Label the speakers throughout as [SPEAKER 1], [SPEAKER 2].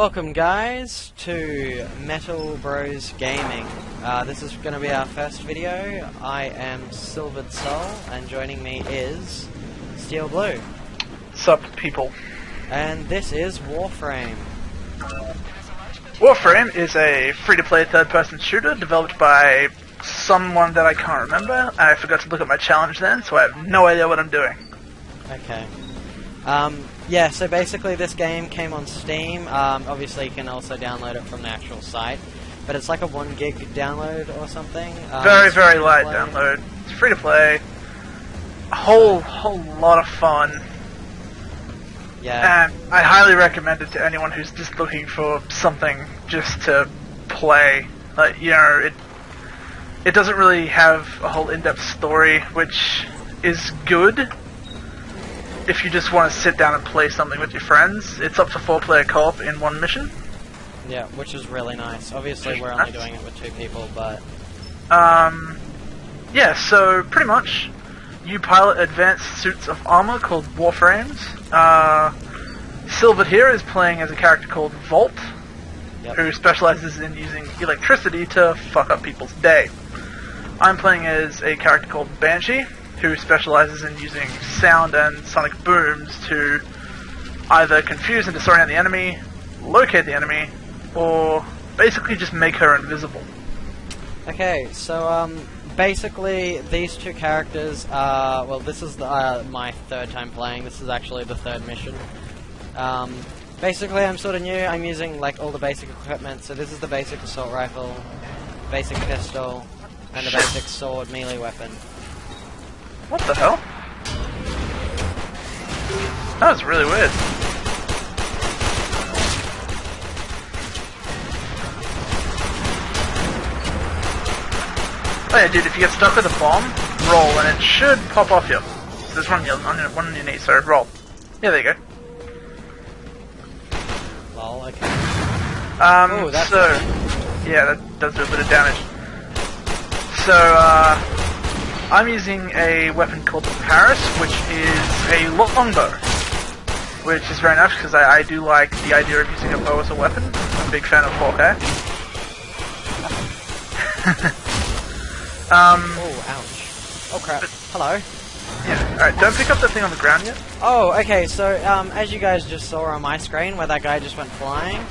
[SPEAKER 1] Welcome guys to MetalBrosGaming. This is going to be our first video. I am Silvered Soul and joining me is Steel Blue.
[SPEAKER 2] Sup people.
[SPEAKER 1] And this is Warframe.
[SPEAKER 2] Warframe is a free-to-play third-person shooter developed by someone that I can't remember. I forgot to look at my challenge then, so I have no idea what I'm doing.
[SPEAKER 1] Okay. Yeah, so basically this game came on Steam. Obviously you can also download it from the actual site, but it's like a 1 gig download or something.
[SPEAKER 2] Very light download. It's free to play. A whole lot of fun.
[SPEAKER 1] Yeah.
[SPEAKER 2] And I highly recommend it to anyone who's just looking for something just to play. Like, you know, it doesn't really have a whole in-depth story, which is good. If you just want to sit down and play something with your friends, it's up to 4-player co-op in one mission.
[SPEAKER 1] Yeah, which is really nice. Obviously, we're only doing it with 2 people, but...
[SPEAKER 2] Yeah, so, pretty much, you pilot advanced suits of armor called Warframes. Silvered here is playing as a character called Volt, who specializes in using electricity to fuck up people's day. I'm playing as a character called Banshee, who specializes in using sound and sonic booms to either confuse and disorient the enemy, locate the enemy, or basically just make her invisible. Okay,
[SPEAKER 1] so basically these 2 characters are, well, this is my 3rd time playing. This is actually the 3rd mission. Basically I'm sort of new. I'm using like all the basic equipment. So this is the basic assault rifle, basic pistol, and the basic sword melee weapon.
[SPEAKER 2] What the hell? That was really weird. Oh yeah, dude, if you get stuck with a bomb, roll, and it should pop off you. So there's one on your knee, so roll. Yeah, there you go.
[SPEAKER 1] Lol, okay.
[SPEAKER 2] Ooh, that's so... Yeah, that does do a bit of damage. So, I'm using a weapon called the Paris, which is a longbow, which is very nice because I do like the idea of using a bow as a weapon. I'm a big fan of Hawkeye.
[SPEAKER 1] Oh, ouch. Oh crap. Hello.
[SPEAKER 2] Yeah, alright, don't pick up the thing on the ground yet.
[SPEAKER 1] Oh, okay, so as you guys just saw on my screen where that guy just went flying,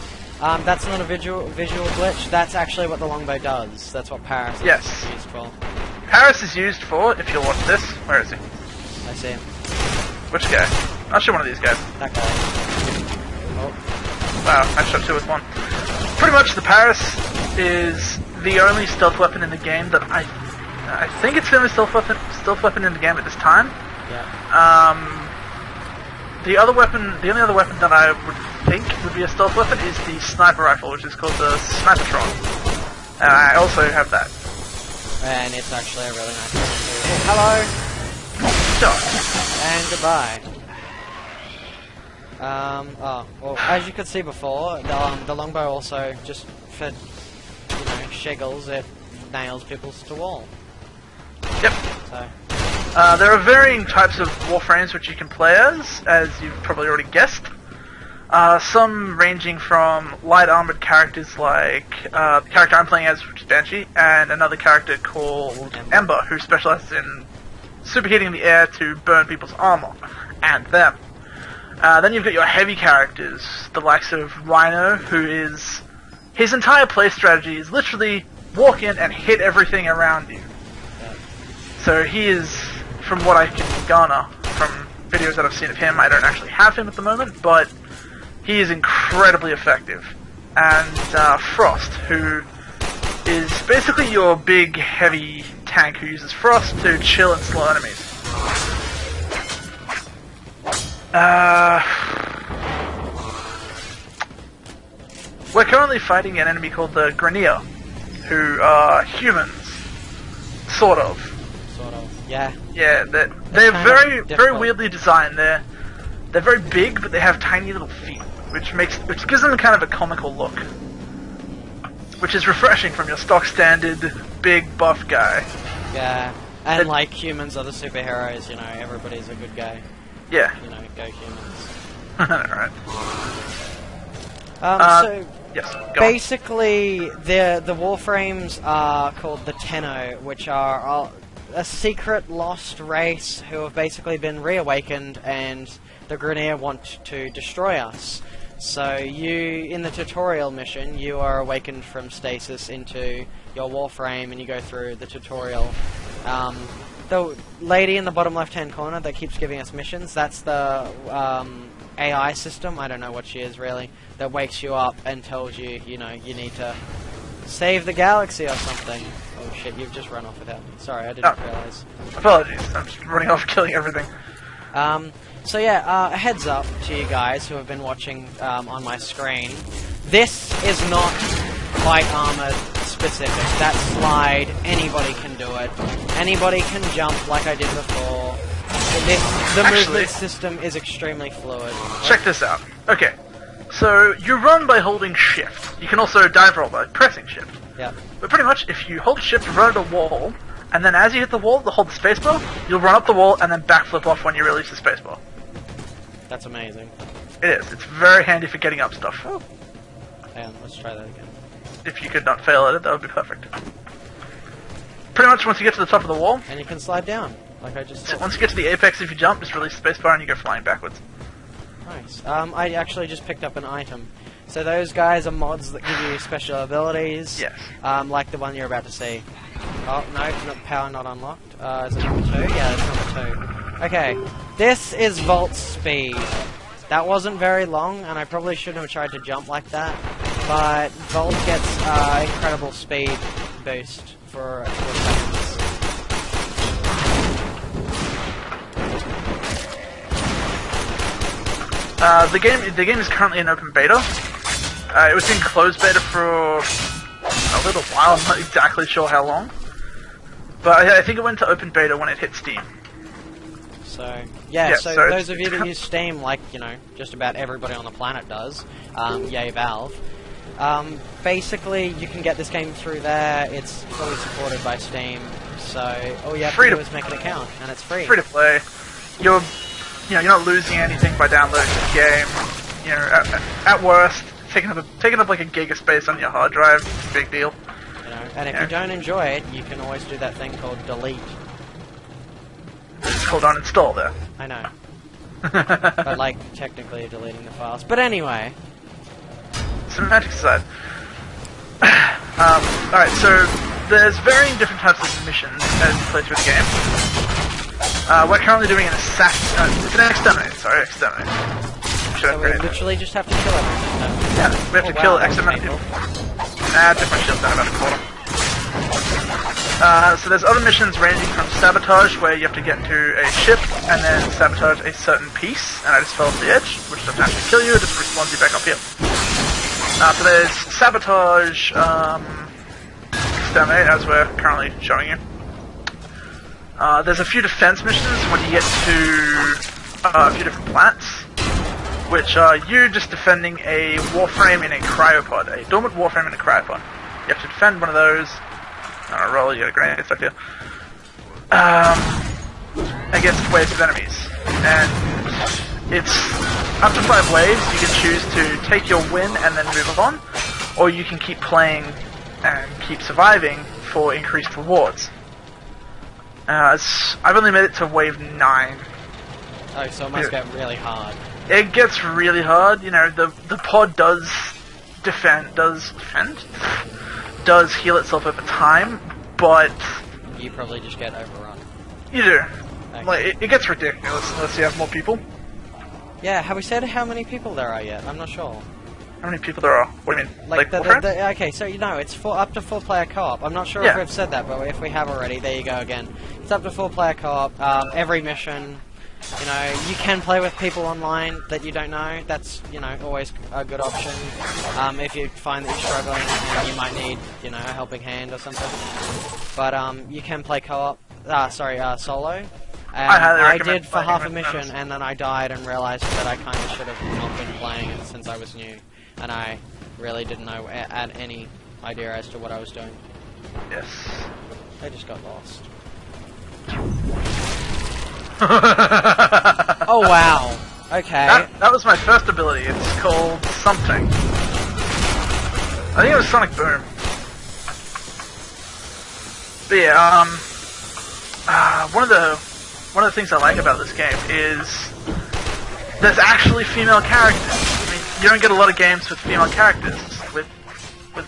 [SPEAKER 1] that's not a visual glitch, that's actually what the longbow does. That's what Paris is used for.
[SPEAKER 2] Paris is used for, if you'll watch this, where is he?
[SPEAKER 1] I see him.
[SPEAKER 2] Which guy? I'll show one of these guys.
[SPEAKER 1] That guy. Oh.
[SPEAKER 2] Wow, I shot 2 with 1. Pretty much the Paris is the only stealth weapon in the game that I think it's the only stealth weapon in the game at this time.
[SPEAKER 1] Yeah.
[SPEAKER 2] The only other weapon that I would think would be a stealth weapon is the sniper rifle, which is called the Snipertron. And I also have that.
[SPEAKER 1] And it's actually a really nice weapon too. Oh, hello!
[SPEAKER 2] Sure.
[SPEAKER 1] And goodbye. Well, as you could see before, the longbow also, just for, you know, shiggles, it nails people to the wall.
[SPEAKER 2] Yep.
[SPEAKER 1] So.
[SPEAKER 2] There are varying types of Warframes which you can play as you've probably already guessed. Some ranging from light armored characters like the character I'm playing as, which is Banshee, and another character called Ember, who specializes in superheating the air to burn people's armor, and them. Then you've got your heavy characters, the likes of Rhino, who is... his entire play strategy is literally walk in and hit everything around you. So he is, from what I can garner from videos that I've seen of him, I don't actually have him at the moment, but he is incredibly effective. And Frost, who is basically your big, heavy tank who uses Frost to chill and slow enemies. We're currently fighting an enemy called the Grenier, who are humans. Sort of.
[SPEAKER 1] Sort of, yeah.
[SPEAKER 2] Yeah, they're very weirdly designed. They're very big, but they have tiny little feet, which gives them kind of a comical look, which is refreshing from your stock standard big buff guy.
[SPEAKER 1] Yeah, and like humans are the superheroes, you know, everybody's a good guy.
[SPEAKER 2] Yeah.
[SPEAKER 1] You know, go humans.
[SPEAKER 2] Alright.
[SPEAKER 1] So
[SPEAKER 2] yes, go on.
[SPEAKER 1] basically, the Warframes are called the Tenno, which are a secret lost race who have basically been reawakened, and the Grineer want to destroy us. So in the tutorial mission, you are awakened from stasis into your Warframe, and you go through the tutorial. The lady in the bottom left-hand corner that keeps giving us missions, that's the AI system, I don't know what she is really, that wakes you up and tells you, you know, you need to save the galaxy or something. Oh shit, you've just run off without me. Sorry, I didn't realize.
[SPEAKER 2] Apologies, I'm just running off killing everything.
[SPEAKER 1] So yeah, a heads up to you guys who have been watching on my screen. This is not light armor specific. That slide, anybody can do it. Anybody can jump like I did before. The movement system is extremely fluid.
[SPEAKER 2] Check this out. Okay, so you run by holding shift. You can also dive roll by pressing shift.
[SPEAKER 1] Yeah.
[SPEAKER 2] But pretty much, if you hold shift, run at a wall, and then as you hit the wall, hold the spacebar, you'll run up the wall and then backflip off when you release the spacebar.
[SPEAKER 1] That's amazing.
[SPEAKER 2] It is. It's very handy for getting up stuff.
[SPEAKER 1] Oh. Hang on, let's try that again.
[SPEAKER 2] If you could not fail at it, that would be perfect. Pretty much once you get to the top of the wall...
[SPEAKER 1] And you can slide down, like I just said.
[SPEAKER 2] Once you get to the apex, if you jump, just release the spacebar and you go flying backwards.
[SPEAKER 1] Nice. I actually just picked up an item. So those guys are mods that give you special abilities.
[SPEAKER 2] Yes.
[SPEAKER 1] Like the one you're about to see. Oh, no, power not unlocked. Is it number 2? Yeah, it's number 2. Okay, this is Volt's speed. That wasn't very long, and I probably shouldn't have tried to jump like that, but Volt gets incredible speed boost for a couple of seconds.
[SPEAKER 2] The game is currently in open beta. It was in closed beta for a little while, I'm not exactly sure how long. But I think it went to open beta when it hit Steam.
[SPEAKER 1] So, yeah, so those of you that use Steam, like, you know, just about everybody on the planet does, yay Valve, basically you can get this game through there. It's fully supported by Steam, so all you have to do is make an account, and it's free.
[SPEAKER 2] Free to play. You're not losing anything by downloading the game. You know, at worst, taking up like a gig of space on your hard drive, it's a big deal.
[SPEAKER 1] You know, and if you don't enjoy it, you can always do that thing called delete.
[SPEAKER 2] It's called uninstall there.
[SPEAKER 1] I know. But like, technically deleting the files. But anyway.
[SPEAKER 2] Semantic aside. Alright, so there's varying different types of missions as you play through the game. We're currently doing an assassin. It's an exterminate, sorry, exterminate.
[SPEAKER 1] So we literally just have to kill everything.
[SPEAKER 2] Yeah, we have to kill X amount of people. Different shields down about a quarter. So there's other missions ranging from sabotage, where you have to get to a ship and then sabotage a certain piece, and I just fell off the edge, which doesn't actually kill you, it just respawns you back up here. So there's sabotage, exterminate, as we're currently showing you. There's a few defense missions when you get to a few different planets, which are you just defending a Warframe in a cryopod, a dormant Warframe in a cryopod. You have to defend one of those. Roll, you got a grenade stuff here. Against waves of enemies. And it's up to 5 waves. You can choose to take your win and then move on, or you can keep playing and keep surviving for increased rewards. I've only made it to wave 9.
[SPEAKER 1] Oh, so it must get really hard.
[SPEAKER 2] It gets really hard. You know, the pod does heal itself over time, but
[SPEAKER 1] you probably just get overrun.
[SPEAKER 2] You do.
[SPEAKER 1] Okay.
[SPEAKER 2] Like it gets ridiculous unless you have more people.
[SPEAKER 1] Yeah, have we said how many people there are yet? I'm not sure.
[SPEAKER 2] How many people there are? What do you mean?
[SPEAKER 1] Like okay, so you know, it's up to 4-player co-op. I'm not sure if we've said that, but if we have already, there you go again. It's up to 4-player co-op. Every mission. You know, you can play with people online that you don't know. That's, you know, always a good option. If you find that you're struggling and you might need, you know, a helping hand or something. But you can play co-op. Solo. I did for half a mission, and then I died and realized that I kind of should have not been playing it since I was new, and I really didn't know had any idea as to what I was doing.
[SPEAKER 2] Yes.
[SPEAKER 1] I just got lost.
[SPEAKER 2] Oh
[SPEAKER 1] wow. Okay.
[SPEAKER 2] That was my first ability. It's called something. I think it was Sonic Boom. But yeah, one of the things I like about this game is there's actually female characters. I mean, you don't get a lot of games with female characters. With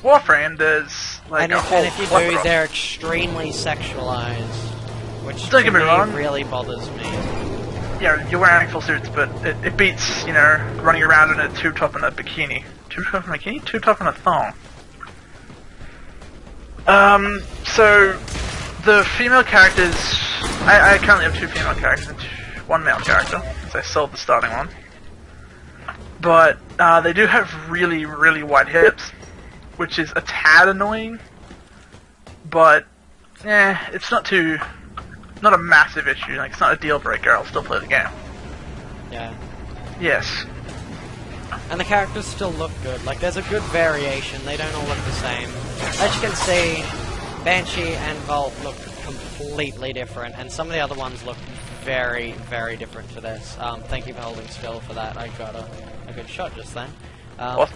[SPEAKER 2] Warframe, there's like
[SPEAKER 1] and
[SPEAKER 2] a whole
[SPEAKER 1] and if you
[SPEAKER 2] plethora.
[SPEAKER 1] do, they're extremely sexualized, which
[SPEAKER 2] Don't
[SPEAKER 1] to
[SPEAKER 2] get me wrong.
[SPEAKER 1] really bothers me.
[SPEAKER 2] Yeah, you're wearing full suits, but it beats, you know, running around in a tube top and a bikini. Tube top and a bikini? Tube top and a thong. So the female characters, I currently have 2 female characters and 1 male character, because I sold the starting one. But they do have really, really wide hips, which is a tad annoying. But it's not a massive issue. Like, it's not a deal breaker. I'll still play the game.
[SPEAKER 1] Yeah.
[SPEAKER 2] Yes.
[SPEAKER 1] And the characters still look good. Like, there's a good variation. They don't all look the same. As you can see, Banshee and Volt look completely different, and some of the other ones look very, very different to this. Thank you for holding still for that. I got a good shot just then.
[SPEAKER 2] What?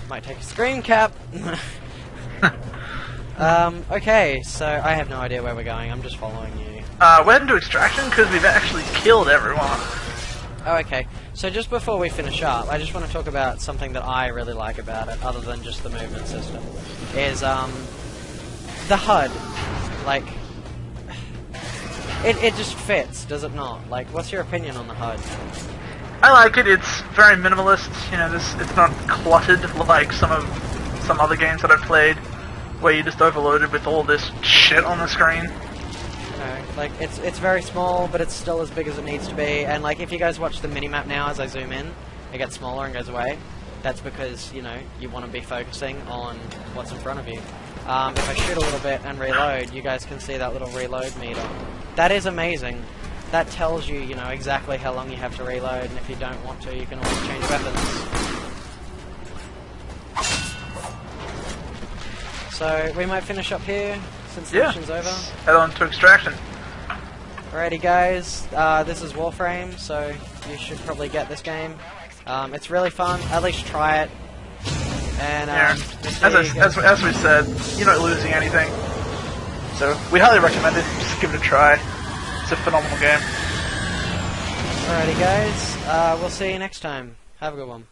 [SPEAKER 1] Might take a screen cap. Okay, so I have no idea where we're going. I'm just following you.
[SPEAKER 2] We're heading to Extraction because we've actually killed everyone.
[SPEAKER 1] Oh, okay. So just before we finish up, I just want to talk about something that I really like about it, other than just the movement system, is the HUD. Like, it just fits, does it not? Like, what's your opinion on the HUD?
[SPEAKER 2] I like it. It's very minimalist. You know, it's not cluttered like some other games that I've played, where you're just overloaded with all this shit on the screen.
[SPEAKER 1] Like, it's very small, but it's still as big as it needs to be, and like, if you guys watch the minimap now as I zoom in, it gets smaller and goes away. That's because, you know, you want to be focusing on what's in front of you. If I shoot a little bit and reload, you guys can see that little reload meter. That is amazing. That tells you, you know, exactly how long you have to reload, and if you don't want to, you can always change weapons. So, we might finish up here, since the mission's over.
[SPEAKER 2] Head on to Extraction.
[SPEAKER 1] Alrighty guys, this is Warframe, so you should probably get this game. It's really fun, at least try it. And
[SPEAKER 2] as we said, you're not losing anything. So we highly recommend it, just give it a try. It's a phenomenal game.
[SPEAKER 1] Alrighty guys, we'll see you next time. Have a good one.